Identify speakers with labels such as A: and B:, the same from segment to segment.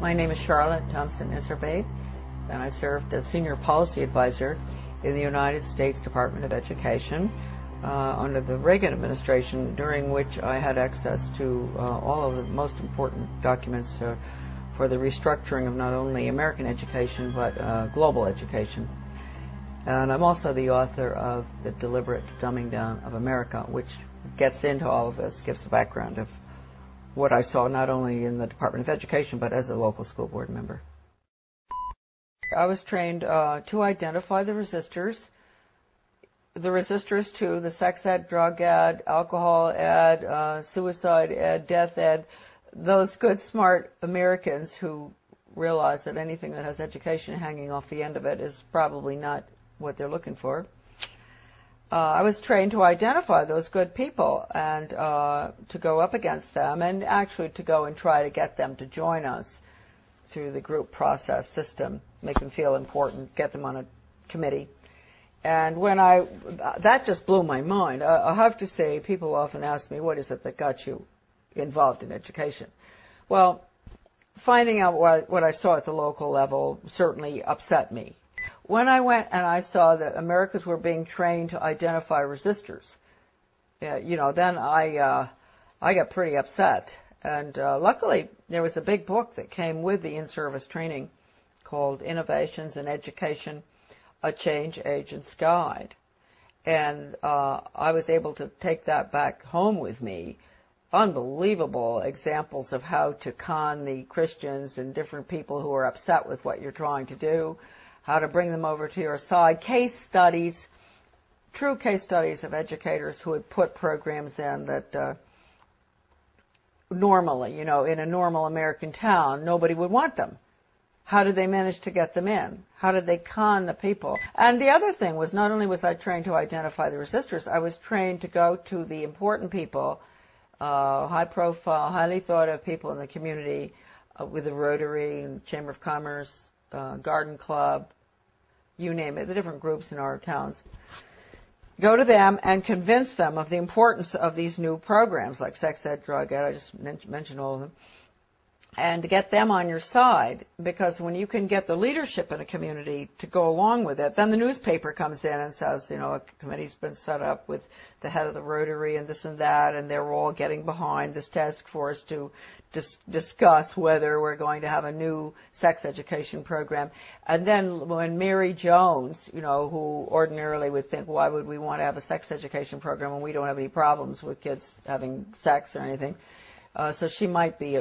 A: My name is Charlotte Thompson-Iserbate, and I served as Senior Policy Advisor in the United States Department of Education under the Reagan administration, during which I had access to all of the most important documents for the restructuring of not only American education but global education. And I'm also the author of The Deliberate Dumbing Down of America, which gets into all of this, gives the background of what I saw not only in the Department of Education but as a local school board member. I was trained to identify the resistors to the sex ed, drug ed, alcohol ed, suicide ed, death ed, those good, smart Americans who realize that anything that has education hanging off the end of it is probably not what they're looking for. I was trained to identify those good people and to go up against them, and actually to go and try to get them to join us through the group process system, make them feel important, get them on a committee. And when that just blew my mind. I have to say, people often ask me, what is it that got you involved in education? Well, finding out what I saw at the local level certainly upset me. When I went and I saw that Americans were being trained to identify resistors, then I got pretty upset. And luckily, there was a big book that came with the in-service training called Innovations in Education, A Change Agent's Guide. And I was able to take that back home with me. Unbelievable examples of how to con the Christians and different people who are upset with what you're trying to do, how to bring them over to your side, case studies, true case studies of educators who had put programs in that normally, in a normal American town, nobody would want them. How did they manage to get them in? How did they con the people? And the other thing was, not only was I trained to identify the resistors, I was trained to go to the important people, high profile, highly thought of people in the community, with the Rotary and Chamber of Commerce, Garden Club, you name it, the different groups in our towns. Go to them and convince them of the importance of these new programs like sex ed, drug ed, I just mentioned all of them, and get them on your side, because when you can get the leadership in a community to go along with it, then the newspaper comes in and says, a committee's been set up with the head of the Rotary and this and that, and they're all getting behind this task force to discuss whether we're going to have a new sex education program. And then when Mary Jones, who ordinarily would think, why would we want to have a sex education program when we don't have any problems with kids having sex or anything, so she might be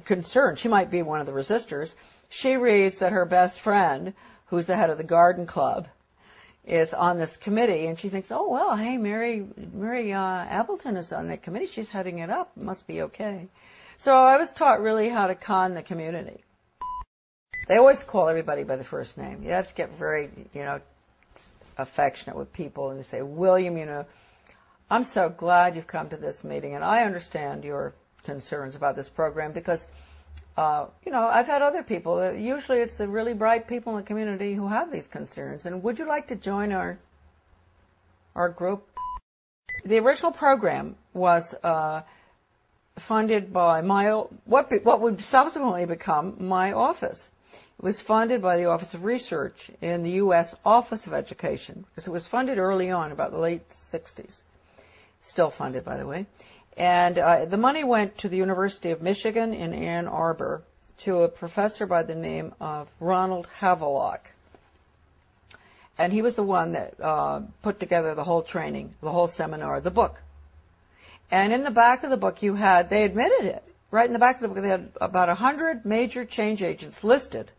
A: concerned. She might be one of the resistors. She reads that her best friend, who's the head of the Garden Club, is on this committee, and she thinks, oh, well, hey, Mary Appleton is on that committee. She's heading it up. It must be okay. So I was taught really how to con the community. They always call everybody by the first name. You have to get very, affectionate with people, and you say, William, I'm so glad you've come to this meeting, and I understand your concerns about this program, because I've had other people, usually it's the really bright people in the community who have these concerns, and would you like to join our group? The original program was funded by what would subsequently become my office. It was funded by the Office of Research in the U.S. Office of Education, because it was funded early on, about the late 60s. Still funded, by the way. And the money went to the University of Michigan in Ann Arbor to a professor by the name of Ronald Havelock. And he was the one that put together the whole training, the whole seminar, the book. And in the back of the book they admitted it. Right in the back of the book, they had about 100 major change agents listed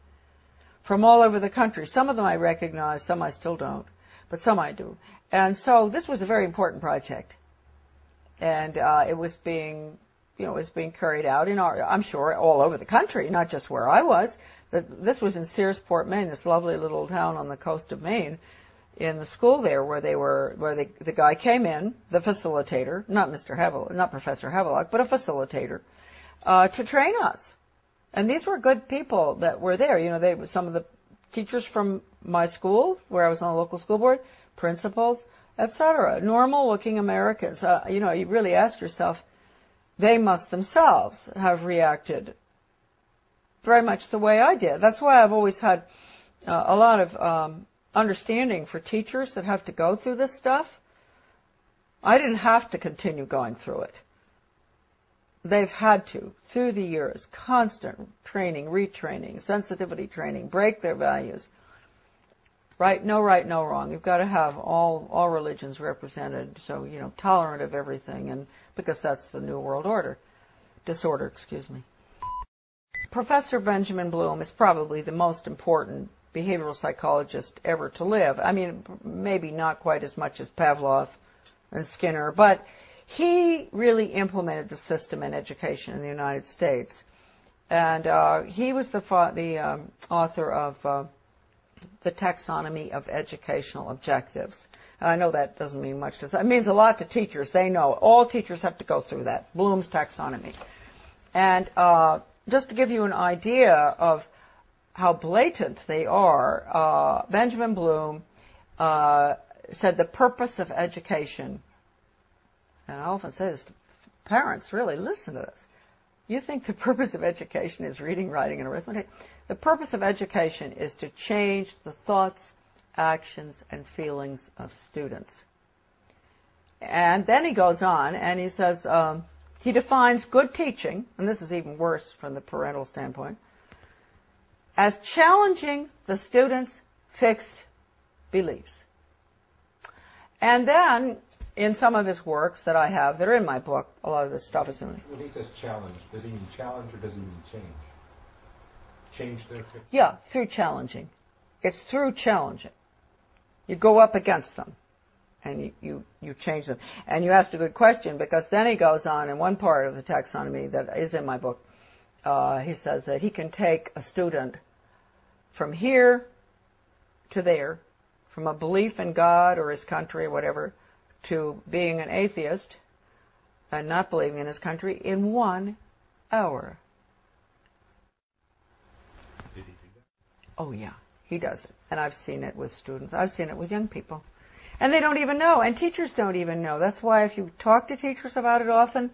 A: from all over the country. Some of them I recognize, some I still don't, but some I do. And so this was a very important project. And it was being carried out I'm sure, all over the country, not just where I was. This was in Searsport, Maine, this lovely little town on the coast of Maine, in the school there where the guy came in, the facilitator, not Professor Havelock, but a facilitator, to train us. And these were good people that were there. They were some of the teachers from my school, where I was on the local school board, principals, etc. Normal-looking Americans. You really ask yourself, they must themselves have reacted very much the way I did. That's why I've always had a lot of understanding for teachers that have to go through this stuff. I didn't have to continue going through it. They've had to, through the years, constant training, retraining, sensitivity training, break their values. Right, no wrong. You've got to have all religions represented, so, tolerant of everything, and because that's the New World disorder, excuse me. Professor Benjamin Bloom is probably the most important behavioral psychologist ever to live. I mean, maybe not quite as much as Pavlov and Skinner, but he really implemented the system in education in the United States. And he was the author of the Taxonomy of Educational Objectives. And I know that doesn't mean much to us. It means a lot to teachers. They know. All teachers have to go through that, Bloom's Taxonomy. And just to give you an idea of how blatant they are, Benjamin Bloom said the purpose of education, and I often say this to parents, really, listen to this. You think the purpose of education is reading, writing, and arithmetic? The purpose of education is to change the thoughts, actions, and feelings of students. And then he goes on and he says, he defines good teaching, and this is even worse from the parental standpoint, as challenging the student's fixed beliefs. And then, in some of his works that I have, they're in my book, a lot of this stuff is in it.
B: When he says challenge, does he mean challenge or does he mean change? Change their fixed?
A: Yeah, through challenging. It's through challenging. You go up against them, and you change them. And you asked a good question, because then he goes on in one part of the taxonomy that is in my book, he says that he can take a student from here to there, from a belief in God or his country or whatever, to being an atheist and not believing in his country in 1 hour.
B: Did he do that?
A: Oh, yeah, he does it. And I've seen it with students. I've seen it with young people. And they don't even know, and teachers don't even know. That's why if you talk to teachers about it often,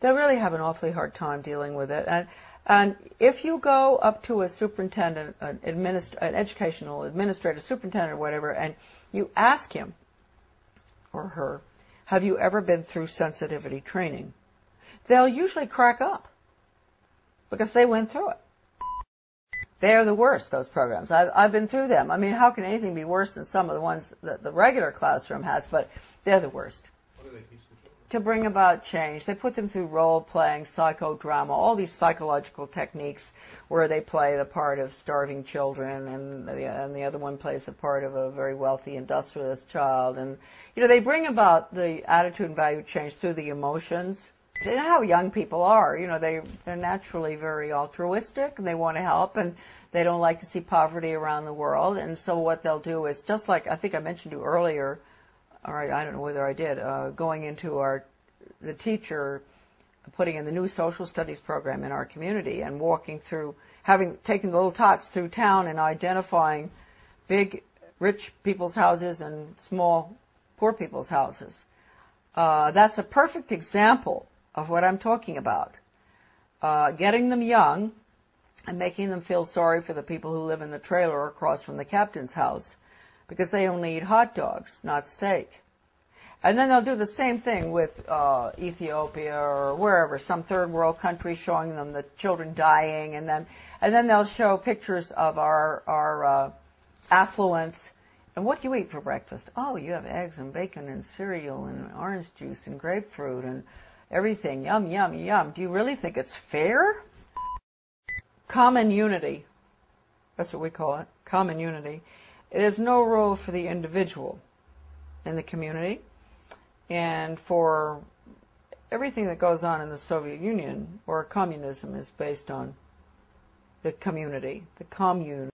A: they'll really have an awfully hard time dealing with it. And if you go up to a superintendent, an educational administrator, superintendent or whatever, and you ask him or her, have you ever been through sensitivity training? They'll usually crack up because they went through it. They're the worst, those programs. I've been through them. I mean, how can anything be worse than some of the ones that the regular classroom has? But they're the worst.
B: What do they teach the children?
A: To bring about change. They put them through role-playing, psychodrama, all these psychological techniques where they play the part of starving children and the other one plays the part of a very wealthy industrialist child. And, they bring about the attitude and value change through the emotions. You know how young people are. They're naturally very altruistic and they want to help and they don't like to see poverty around the world. And so what they'll do is, just like I think I mentioned to you earlier, all right, I don't know whether I did, going into the teacher putting in the new social studies program in our community and walking through, taking the little tots through town and identifying big rich people's houses and small poor people's houses. That's a perfect example of what I'm talking about. Getting them young and making them feel sorry for the people who live in the trailer across from the captain's house because they only eat hot dogs, not steak. And then they'll do the same thing with Ethiopia or wherever, some third world country, showing them the children dying, and then they'll show pictures of our affluence. And what do you eat for breakfast? Oh, you have eggs and bacon and cereal and orange juice and grapefruit and everything. Yum, yum, yum. Do you really think it's fair? Common unity. That's what we call it. Common unity. It is no rule for the individual in the community. And for everything that goes on in the Soviet Union, or communism, is based on the community, the commune.